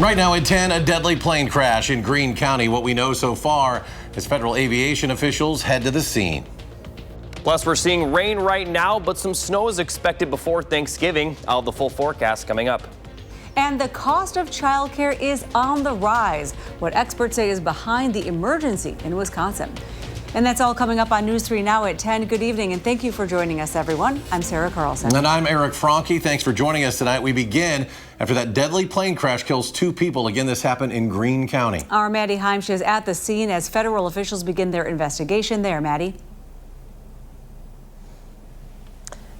Right now at 10, a deadly plane crash in Greene County. What we know so far is federal aviation officials head to the scene. Plus, we're seeing rain right now, but some snow is expected before Thanksgiving. I'll have the full forecast coming up. And the cost of childcare is on the rise. What experts say is behind the emergency in Wisconsin. And that's all coming up on News 3 Now at 10. Good evening, and thank you for joining us, everyone. I'm Sarah Carlson. And I'm Eric Franke. Thanks for joining us tonight. We begin after that deadly plane crash kills 2 people. Again, this happened in Greene County. Our Maddie Heimsch is at the scene as federal officials begin their investigation there. Maddie.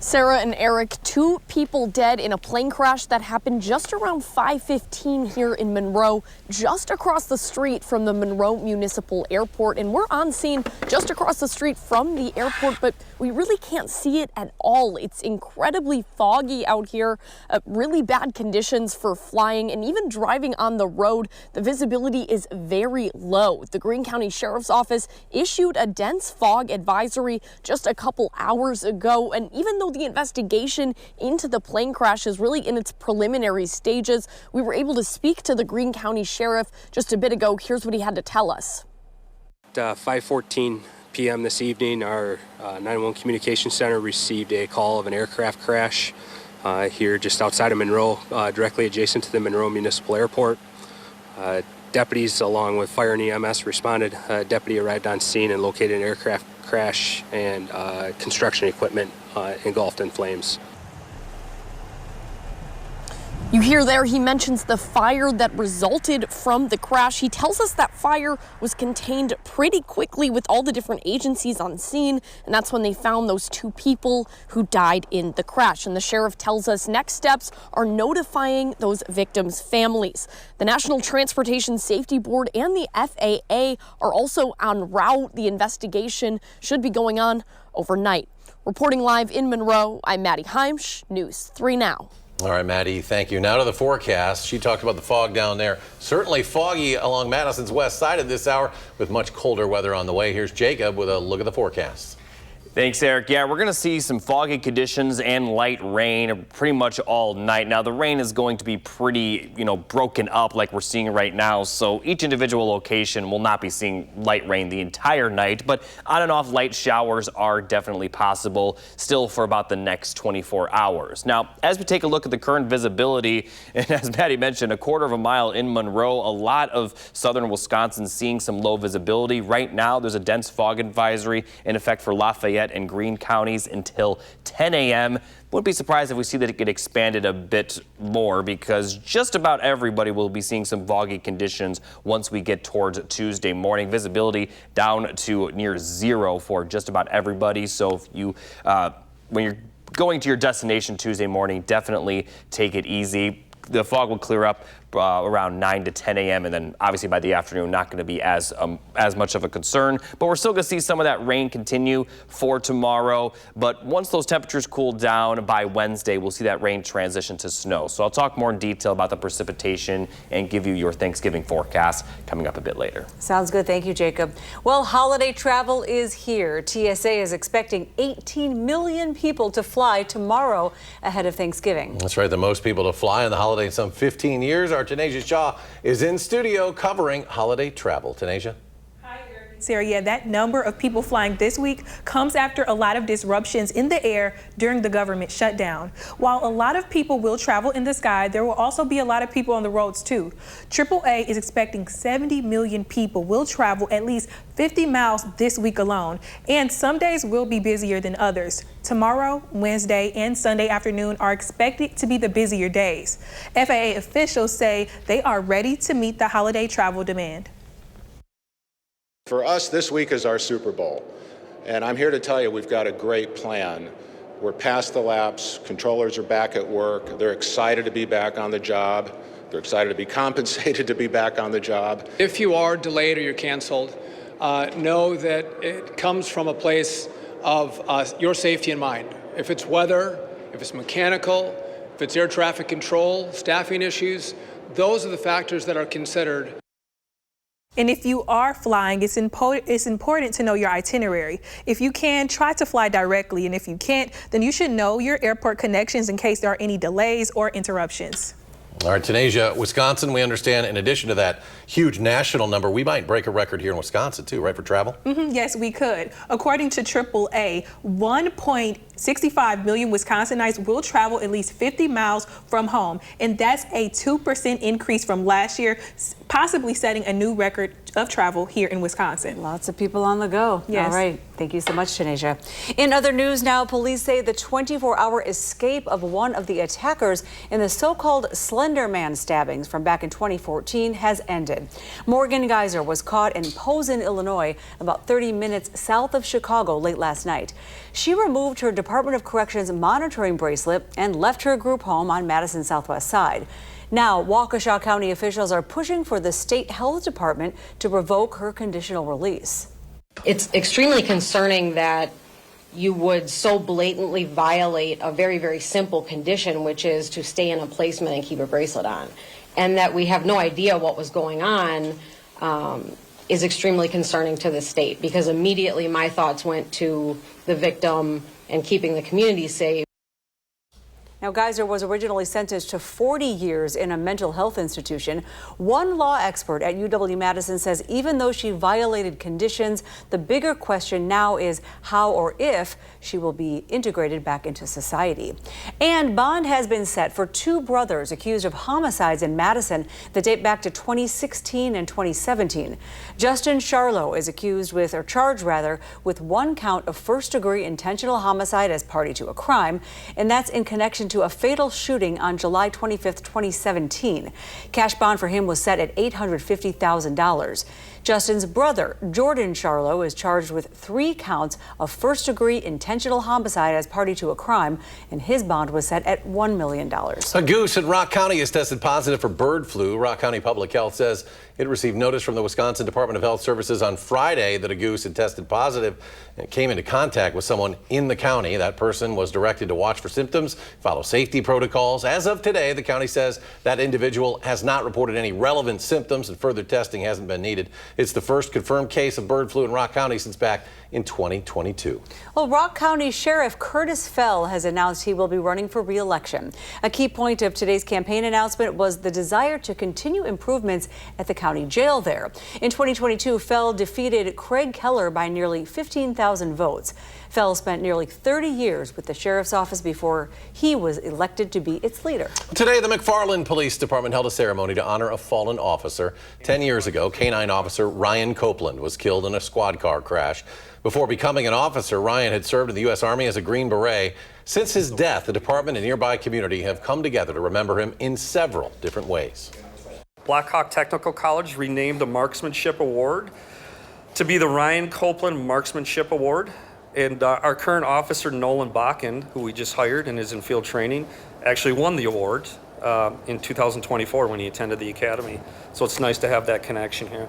Sarah and Eric, 2 people dead in a plane crash that happened just around 5:15 here in Monroe, just across the street from the Monroe Municipal Airport. And we're on scene just across the street from the airport, but we really can't see it at all. It's incredibly foggy out here, really bad conditions for flying and even driving on the road. The visibility is very low. The Greene County Sheriff's Office issued a dense fog advisory just a couple hours ago, and even though the investigation into the plane crash is really in its preliminary stages, we were able to speak to the Greene County Sheriff just a bit ago. Here's what he had to tell us. At 5:14 p.m. this evening, our 911 Communication Center received a call of an aircraft crash here just outside of Monroe, directly adjacent to the Monroe Municipal Airport. Deputies, along with fire and EMS, responded. Deputy arrived on scene and located an aircraft crash and construction equipment engulfed in flames. You hear there, he mentions the fire that resulted from the crash. He tells us that fire was contained pretty quickly with all the different agencies on scene, and that's when they found those 2 people who died in the crash. And the sheriff tells us next steps are notifying those victims' families. The National Transportation Safety Board and the FAA are also en route. The investigation should be going on overnight. Reporting live in Monroe, I'm Maddie Heimsch, News 3 Now. All right, Maddie, thank you. Now to the forecast. She talked about the fog down there. Certainly foggy along Madison's west side at this hour with much colder weather on the way. Here's Jacob with a look at the forecast. Thanks, Eric. Yeah, we're going to see some foggy conditions and light rain pretty much all night. Now, the rain is going to be pretty, broken up like we're seeing right now. So each individual location will not be seeing light rain the entire night, but on and off light showers are definitely possible still for about the next 24 hours. Now, as we take a look at the current visibility, and as Maddie mentioned, a 1/4 mile in Monroe, a lot of southern Wisconsin seeing some low visibility. Right now, there's a dense fog advisory in effect for Lafayette and Greene counties until 10 a.m. Wouldn't be surprised if we see that it get expanded a bit more because just about everybody will be seeing some foggy conditions once we get towards Tuesday morning. Visibility down to near 0 for just about everybody. So if you, when you're going to your destination Tuesday morning, definitely take it easy. The fog will clear up around 9 to 10 a.m. and then obviously by the afternoon not going to be as much of a concern, but we're still going to see some of that rain continue for tomorrow. But once those temperatures cool down by Wednesday, we'll see that rain transition to snow. So I'll talk more in detail about the precipitation and give you your Thanksgiving forecast coming up a bit later. Sounds good. Thank you, Jacob. Well, holiday travel is here. TSA is expecting 18 million people to fly tomorrow ahead of Thanksgiving. That's right. The most people to fly on the holiday in some 15 years. Our Tanasia Shaw is in studio covering holiday travel. Tanasia. Sarah, yeah, that number of people flying this week comes after a lot of disruptions in the air during the government shutdown. While a lot of people will travel in the sky, there will also be a lot of people on the roads too. AAA is expecting 70 million people will travel at least 50 miles this week alone, and some days will be busier than others. Tomorrow, Wednesday, and Sunday afternoon are expected to be the busier days. FAA officials say they are ready to meet the holiday travel demand. For us, this week is our Super Bowl, and I'm here to tell you we've got a great plan. We're past the lapse, controllers are back at work, they're excited to be back on the job, they're excited to be compensated to be back on the job. If you are delayed or you're canceled, know that it comes from a place of your safety in mind. If it's weather, if it's mechanical, if it's air traffic control, staffing issues, those are the factors that are considered. And if you are flying, it's important to know your itinerary. If you can, try to fly directly. And if you can't, then you should know your airport connections in case there are any delays or interruptions. All right, Tanasia, Wisconsin, we understand, in addition to that huge national number, we might break a record here in Wisconsin, too, right, for travel? Yes, we could. According to AAA, 1.65 million Wisconsinites will travel at least 50 miles from home, and that's a 2% increase from last year, possibly setting a new record of travel here in Wisconsin. Lots of people on the go. Yes. All right. Thank you so much, Tanasia. In other news now, police say the 24-hour escape of one of the attackers in the so-called Slender Man stabbings from back in 2014 has ended. Morgan Geyser was caught in Posen, Illinois, about 30 minutes south of Chicago late last night. She removed her Department of Corrections monitoring bracelet and left her group home on Madison's southwest side. Now, Waukesha County officials are pushing for the state health department to revoke her conditional release. It's extremely concerning that you would so blatantly violate a very, very simple condition, which is to stay in a placement and keep a bracelet on. And that we have no idea what was going on is extremely concerning to the state, because immediately my thoughts went to the victim and keeping the community safe. Now, Geyser was originally sentenced to 40 years in a mental health institution. One law expert at UW-Madison says even though she violated conditions, the bigger question now is how or if she will be integrated back into society. And bond has been set for two brothers accused of homicides in Madison that date back to 2016 and 2017. Justin Charlo is charged with one count of first-degree intentional homicide as party to a crime, and that's in connection to a fatal shooting on July 25th, 2017. Cash bond for him was set at $850,000. Justin's brother, Jordan Charlo, is charged with 3 counts of first-degree intentional homicide as party to a crime, and his bond was set at $1 million. A goose in Rock County has tested positive for bird flu. Rock County Public Health says it received notice from the Wisconsin Department of Health Services on Friday that a goose had tested positive and came into contact with someone in the county. That person was directed to watch for symptoms, follow safety protocols. As of today, the county says that individual has not reported any relevant symptoms and further testing hasn't been needed. It's the first confirmed case of bird flu in Rock County since back in 2022. Well, Rock County Sheriff Curtis Fell has announced he will be running for re-election. A key point of today's campaign announcement was the desire to continue improvements at the county jail there. In 2022, Fell defeated Craig Keller by nearly 15,000 votes. Fell spent nearly 30 years with the sheriff's office before he was elected to be its leader. Today, the McFarland Police Department held a ceremony to honor a fallen officer. 10 years ago, K-9 officer Ryan Copeland was killed in a squad car crash. Before becoming an officer, Ryan had served in the U.S. Army as a Green Beret. Since his death, the department and nearby community have come together to remember him in several different ways. Blackhawk Technical College renamed the Marksmanship Award to be the Ryan Copeland Marksmanship Award. And our current officer, Nolan Bakken, who we just hired and is in field training, actually won the award in 2024 when he attended the academy. So it's nice to have that connection here.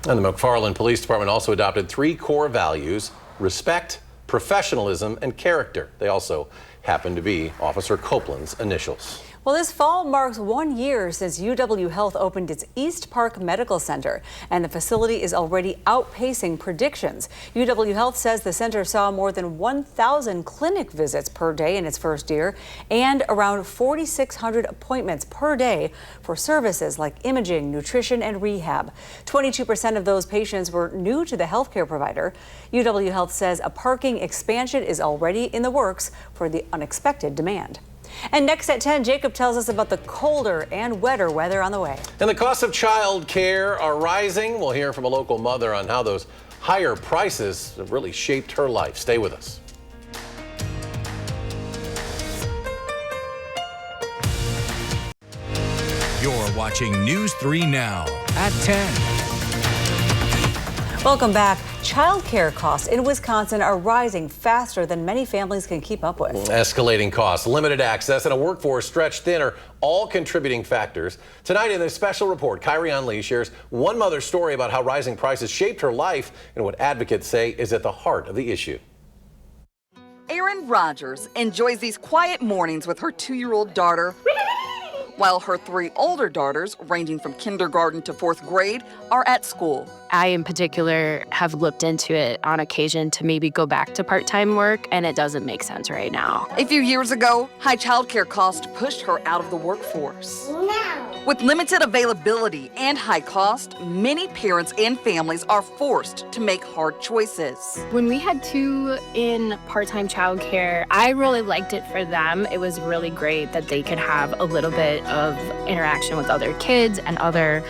And the McFarland Police Department also adopted 3 core values: respect, professionalism, and character. They also happen to be Officer Copeland's initials. Well, this fall marks 1 year since UW Health opened its East Park Medical Center, and the facility is already outpacing predictions. UW Health says the center saw more than 1,000 clinic visits per day in its first year and around 4,600 appointments per day for services like imaging, nutrition, and rehab. 22% of those patients were new to the healthcare provider. UW Health says a parking expansion is already in the works for the unexpected demand. And next at 10, Jacob tells us about the colder and wetter weather on the way. And the costs of child care are rising. We'll hear from a local mother on how those higher prices have really shaped her life. Stay with us. You're watching News 3 Now at 10. Welcome back. Child care costs in Wisconsin are rising faster than many families can keep up with. Escalating costs, limited access, and a workforce stretched thin are all contributing factors. Tonight in this special report, Kyrie Lee shares one mother's story about how rising prices shaped her life and what advocates say is at the heart of the issue. Erin Rogers enjoys these quiet mornings with her 2-year-old daughter while her 3 older daughters, ranging from kindergarten to 4th grade, are at school. I, in particular, have looked into it on occasion to maybe go back to part-time work, and it doesn't make sense right now. A few years ago, high childcare costs pushed her out of the workforce. With limited availability and high cost, many parents and families are forced to make hard choices. When we had 2 in part-time childcare, I really liked it for them. It was really great that they could have a little bit of interaction with other kids and other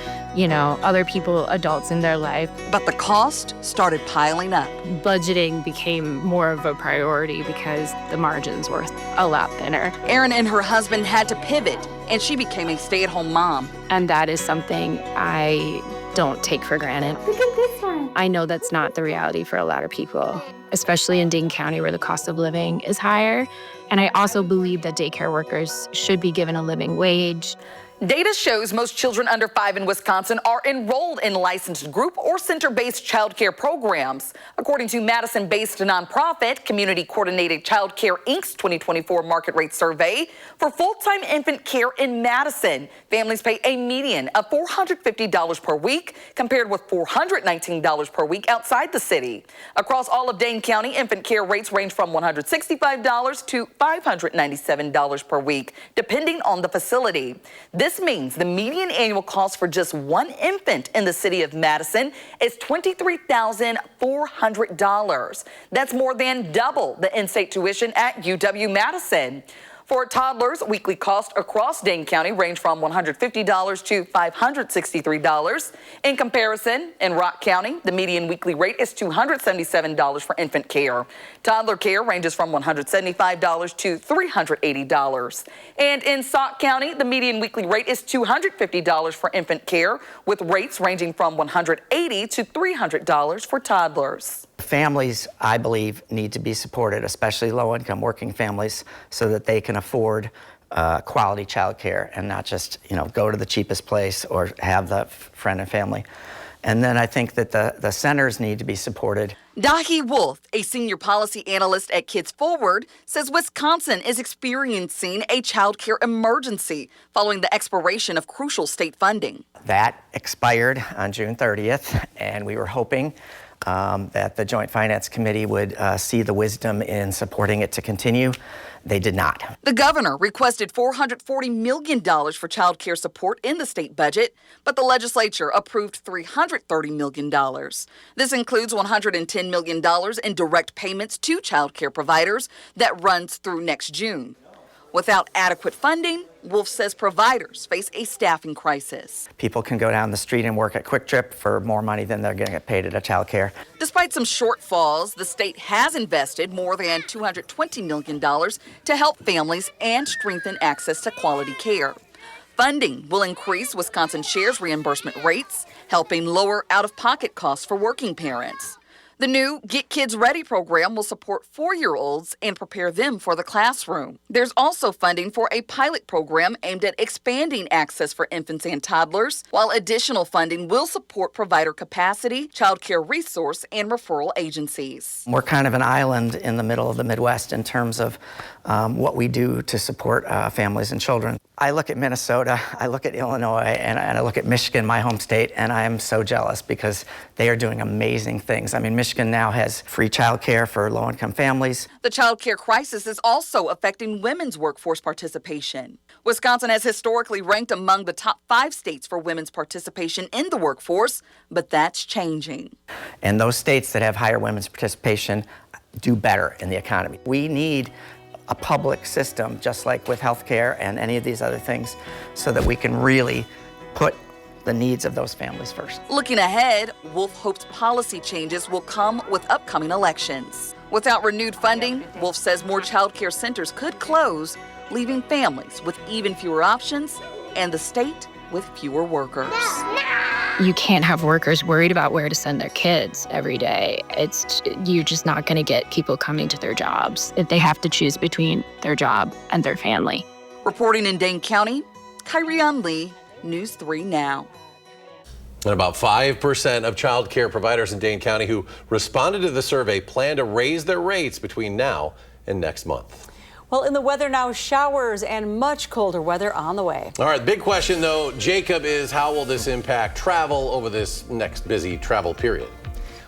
people, adults in their life. But the cost started piling up. Budgeting became more of a priority because the margins were a lot thinner. Erin and her husband had to pivot, and she became a stay-at-home mom. And that is something I don't take for granted. Look at this one. I know that's not the reality for a lot of people, especially in Dane County where the cost of living is higher. And I also believe that daycare workers should be given a living wage. Data shows most children under 5 in Wisconsin are enrolled in licensed group or center-based child care programs. According to Madison-based nonprofit Community Coordinated Child Care Inc.'s 2024 market rate survey, for full-time infant care in Madison, families pay a median of $450 per week compared with $419 per week outside the city. Across all of Dane County, infant care rates range from $165 to $597 per week, depending on the facility. This means the median annual cost for just one infant in the city of Madison is $23,400. That's more than double the in-state tuition at UW-Madison. For toddlers, weekly costs across Dane County range from $150 to $563. In comparison, in Rock County, the median weekly rate is $277 for infant care. Toddler care ranges from $175 to $380. And in Sauk County, the median weekly rate is $250 for infant care, with rates ranging from $180 to $300 for toddlers. Families, I believe, need to be supported, especially low-income working families, so that they can afford quality child care and not just, go to the cheapest place or have the friend and family. And then I think that the centers need to be supported. Dahi Wolf, a senior policy analyst at Kids Forward, says Wisconsin is experiencing a child care emergency following the expiration of crucial state funding. That expired on June 30th, and we were hoping that the Joint Finance Committee would see the wisdom in supporting it to continue. They did not. The governor requested $440 million for child care support in the state budget, but the legislature approved $330 million. This includes $110 million in direct payments to child care providers that runs through next June. Without adequate funding, Wolf says providers face a staffing crisis. People can go down the street and work at Quick Trip for more money than they're going to get paid at a child care. Despite some shortfalls, the state has invested more than $220 million to help families and strengthen access to quality care. Funding will increase Wisconsin Shares reimbursement rates, helping lower out-of-pocket costs for working parents. The new Get Kids Ready program will support 4-year-olds and prepare them for the classroom. There's also funding for a pilot program aimed at expanding access for infants and toddlers, while additional funding will support provider capacity, child care resource, and referral agencies. We're kind of an island in the middle of the Midwest in terms of what we do to support families and children. I look at Minnesota, I look at Illinois, and I look at Michigan, my home state, and I am so jealous because they are doing amazing things. I mean, Michigan now has free child care for low-income families. The child care crisis is also affecting women's workforce participation. Wisconsin has historically ranked among the top 5 states for women's participation in the workforce, but that's changing. And those states that have higher women's participation do better in the economy. We need a public system, just like with healthcare and any of these other things, so that we can really put the needs of those families first. Looking ahead, Wolf hopes policy changes will come with upcoming elections. Without renewed funding, Wolf says more child care centers could close, leaving families with even fewer options and the state with fewer workers. You can't have workers worried about where to send their kids every day. You're just not going to get people coming to their jobs if they have to choose between their job and their family. Reporting in Dane County, Kyrian Lee, News 3 Now. And about 5% of child care providers in Dane County who responded to the survey plan to raise their rates between now and next month. Well, in the weather now, showers and much colder weather on the way. All right, big question though, Jacob, is how will this impact travel over this next busy travel period?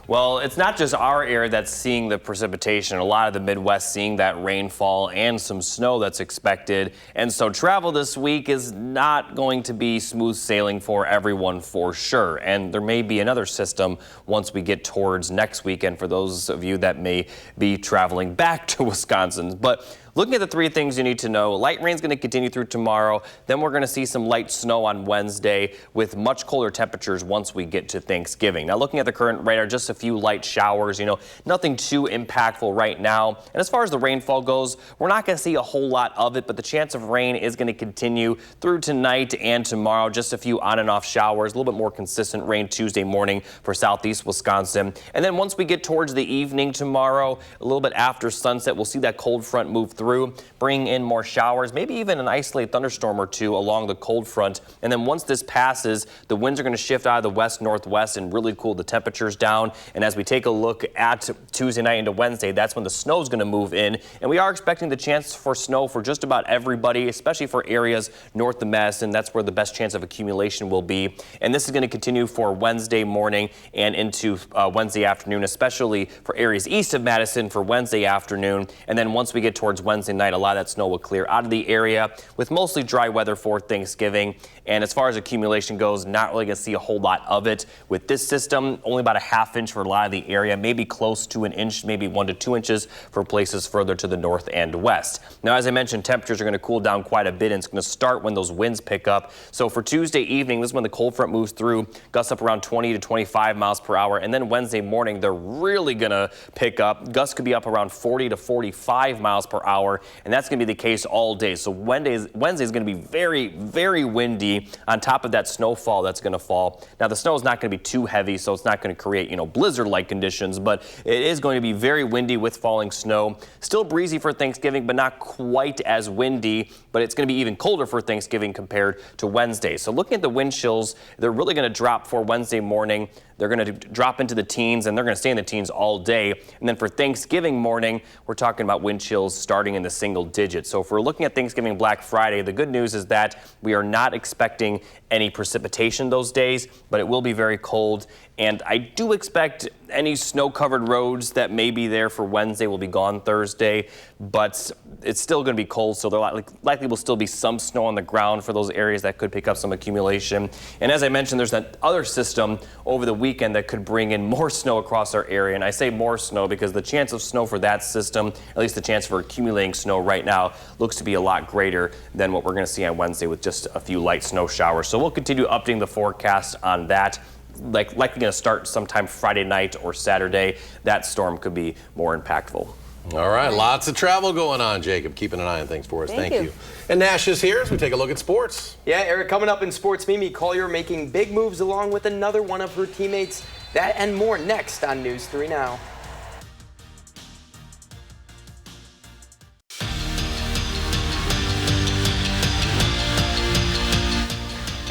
Well, it's not just our area that's seeing the precipitation. A lot of the Midwest seeing that rainfall and some snow that's expected. And so travel this week is not going to be smooth sailing for everyone for sure. And there may be another system once we get towards next weekend for those of you that may be traveling back to Wisconsin. But looking at the three things you need to know, light rain is going to continue through tomorrow. Then we're going to see some light snow on Wednesday with much colder temperatures once we get to Thanksgiving. Now, looking at the current radar, just a few light showers, nothing too impactful right now. And as far as the rainfall goes, we're not going to see a whole lot of it, but the chance of rain is going to continue through tonight and tomorrow. Just a few on and off showers, a little bit more consistent rain Tuesday morning for southeast Wisconsin. And then once we get towards the evening tomorrow, a little bit after sunset, we'll see that cold front move through, bring in more showers, maybe even an isolated thunderstorm or two along the cold front. And then once this passes, the winds are going to shift out of the west-northwest and really cool the temperatures down. And as we take a look at Tuesday night into Wednesday, that's when the snow is going to move in. And we are expecting the chance for snow for just about everybody, especially for areas north of Madison. That's where the best chance of accumulation will be. And this is going to continue for Wednesday morning and into Wednesday afternoon, especially for areas east of Madison for Wednesday afternoon. And then once we get towards Wednesday night, a lot of that snow will clear out of the area with mostly dry weather for Thanksgiving. And as far as accumulation goes, not really going to see a whole lot of it with this system. Only about a half inch for a lot of the area, maybe close to an inch, maybe 1 to 2 inches for places further to the north and west. Now, as I mentioned, temperatures are going to cool down quite a bit, and it's going to start when those winds pick up. So for Tuesday evening, this is when the cold front moves through, gusts up around 20 to 25 miles per hour. And then Wednesday morning, they're really going to pick up. Gusts could be up around 40 to 45 miles per hour. And that's going to be the case all day. So Wednesday is going to be very, very windy on top of that snowfall that's going to fall. Now, the snow is not going to be too heavy, so it's not going to create, blizzard-like conditions, but it is going to be very windy with falling snow. Still breezy for Thanksgiving, but not quite as windy, but it's going to be even colder for Thanksgiving compared to Wednesday. So looking at the wind chills, they're really going to drop for Wednesday morning. They're going to drop into the teens, and they're going to stay in the teens all day. And then for Thanksgiving morning, we're talking about wind chills starting in the single digits. So if we're looking at Thanksgiving Black Friday, the good news is that we are not expecting any precipitation those days, but it will be very cold. And I do expect any snow-covered roads that may be there for Wednesday will be gone Thursday, but it's still going to be cold, so there likely will still be some snow on the ground for those areas that could pick up some accumulation. And as I mentioned, there's that other system over the weekend that could bring in more snow across our area. And I say more snow because the chance of snow for that system, at least the chance for accumulating snow right now, looks to be a lot greater than what we're going to see on Wednesday with just a few light snow showers. So we'll continue updating the forecast on that. Likely going to start sometime Friday night or Saturday. That storm could be more impactful. All right, lots of travel going on, Jacob. Keeping an eye on things for us. Thank you. And Nash is here as we take a look at sports. Yeah, Eric, coming up in sports, Mimi Collier making big moves along with another one of her teammates. That and more next on News 3 Now.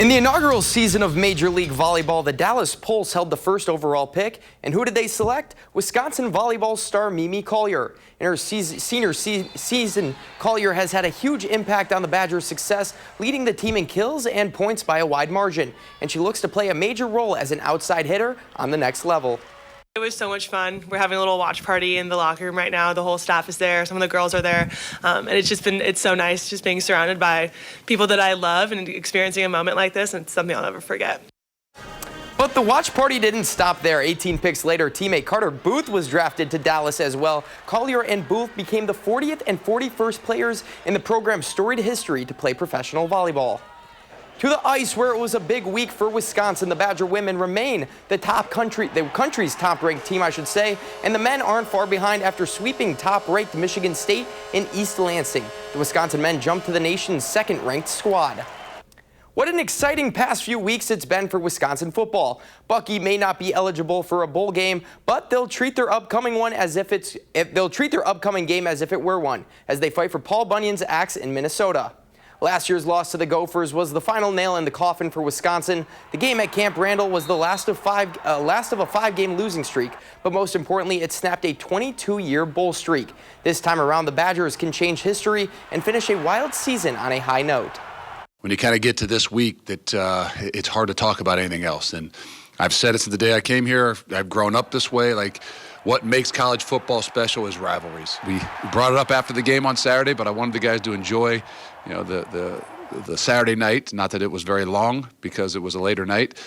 In the inaugural season of Major League Volleyball, the Dallas Pulse held the first overall pick. And who did they select? Wisconsin volleyball star Mimi Collier. In her senior season, Collier has had a huge impact on the Badgers' success, leading the team in kills and points by a wide margin. And she looks to play a major role as an outside hitter on the next level. It was so much fun. We're having a little watch party in the locker room right now. The whole staff is there. Some of the girls are there. And it's so nice just being surrounded by people that I love and experiencing a moment like this. And it's something I'll never forget. But the watch party didn't stop there. 18 picks later, teammate Carter Booth was drafted to Dallas as well. Collier and Booth became the 40th and 41st players in the program's storied history to play professional volleyball. To the ice, where it was a big week for Wisconsin, the Badger women remain the country's top-ranked team, I should say, and the men aren't far behind after sweeping top-ranked Michigan State in East Lansing. The Wisconsin men jumped to the nation's second-ranked squad. What an exciting past few weeks it's been for Wisconsin football. Bucky may not be eligible for a bowl game, but they'll treat their upcoming game as if it were one, as they fight for Paul Bunyan's axe in Minnesota. Last year's loss to the Gophers was the final nail in the coffin for Wisconsin. The game at Camp Randall was the last of a 5-game losing streak, but most importantly, it snapped a 22-year bowl streak. This time around, the Badgers can change history and finish a wild season on a high note. When you kind of get to this week, that it's hard to talk about anything else. And I've said it since the day I came here. I've grown up this way. Like, what makes college football special is rivalries. We brought it up after the game on Saturday, but I wanted the guys to enjoy, the Saturday night. Not that it was very long because it was a later night,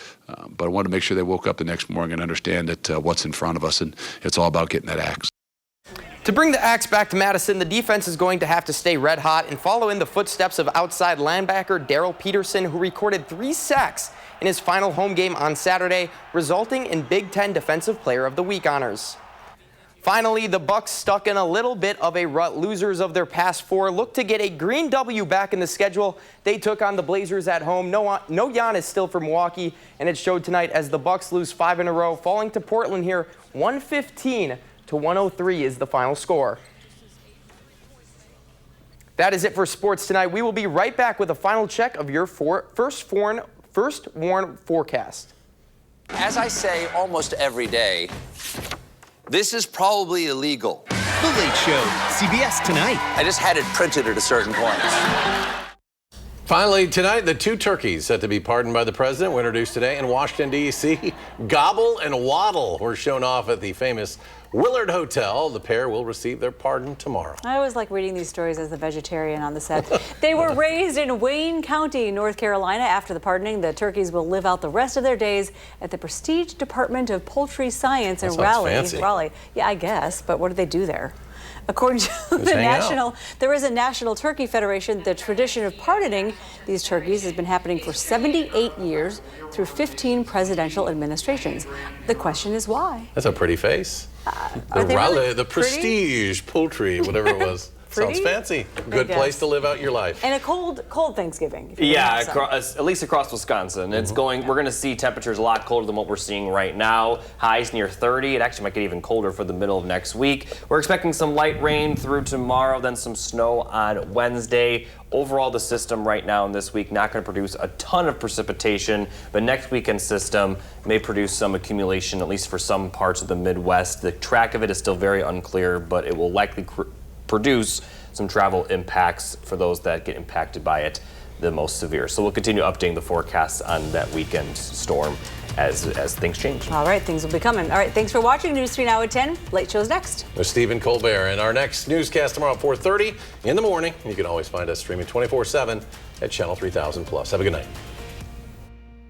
but I wanted to make sure they woke up the next morning and understand that what's in front of us, and it's all about getting that axe. To bring the Axe back to Madison, the defense is going to have to stay red hot and follow in the footsteps of outside linebacker Daryl Peterson, who recorded 3 sacks in his final home game on Saturday, resulting in Big Ten Defensive Player of the Week honors. Finally, the Bucs, stuck in a little bit of a rut. Losers of their past 4 look to get a green W back in the schedule. They took on the Blazers at home. No Giannis still for Milwaukee, and it showed tonight as the Bucs lose 5 in a row, falling to Portland here 115-103 is the final score. That is it for sports tonight. We will be right back with a final check of your first warn forecast. As I say almost every day, this is probably illegal. The Late Show, CBS Tonight. I just had it printed at a certain point. Finally, tonight, the 2 turkeys set to be pardoned by the president were introduced today in Washington, D.C. Gobble and Waddle were shown off at the famous Willard Hotel. The pair will receive their pardon tomorrow. I always like reading these stories as a vegetarian on the set. They were raised in Wayne County, North Carolina. After the pardoning, the turkeys will live out the rest of their days at the prestige Department of Poultry Science in Raleigh. Yeah, I guess, but what do they do there? According to there is a National Turkey Federation. The tradition of pardoning these turkeys has been happening for 78 years through 15 presidential administrations. The question is why? That's a pretty face. The prestige poultry, whatever it was. Sounds fancy. Good place to live out your life. And a cold Thanksgiving. Yeah, at least across Wisconsin. It's we're going to see temperatures a lot colder than what we're seeing right now. Highs near 30. It actually might get even colder for the middle of next week. We're expecting some light rain through tomorrow, then some snow on Wednesday. Overall, the system right now in this week not going to produce a ton of precipitation, but next weekend's system may produce some accumulation, at least for some parts of the Midwest. The track of it is still very unclear, but it will likely produce some travel impacts for those that get impacted by it the most severe. So we'll continue updating the forecasts on that weekend storm as things change. All right, things will be coming. All right, thanks for watching News 3 Now at 10. Late Show's next. There's Stephen Colbert in our next newscast tomorrow at 4:30 in the morning. You can always find us streaming 24/7 at Channel 3000+. Have a good night.